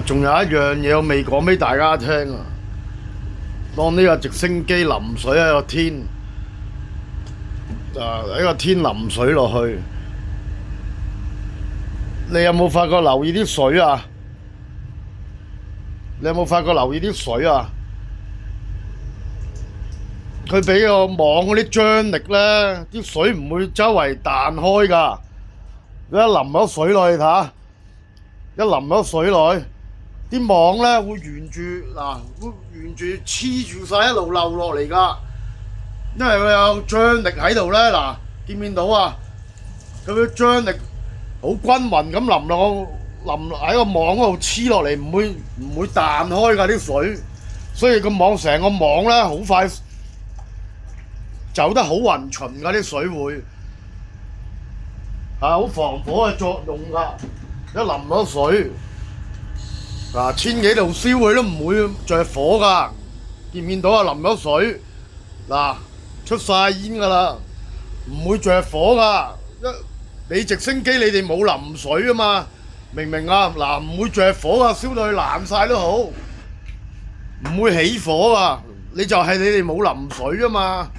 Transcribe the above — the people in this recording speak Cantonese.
仲有一樣嘢我未講俾大家聽啊！當呢個直升機淋水喺個天，喺個天淋水落去，你有冇發覺留意啲水啊？你有冇發覺留意啲水啊？佢俾個網嗰啲張力咧，啲水唔會周圍彈開㗎。一淋咗水落去睇下，一淋咗水落去，啲網咧會沿住會沿住黐住晒一路漏落嚟㗎。因為佢有張力喺度咧，見唔見到啊？佢嘅張力好均勻咁淋喺個網嗰度黐落嚟，唔會彈開㗎啲水，所以成個網咧好快走得好勻循㗎啲水會。好防火嘅作用㗎，一淋咗水，千幾度燒佢都唔會着火㗎。見唔見到啊？淋咗水，出晒煙㗎啦，唔會着火㗎。你直升機你哋冇淋水啊嘛，明唔明啊？唔會着火㗎，燒到佢爛晒都好，唔會起火㗎。你哋冇淋水啊嘛。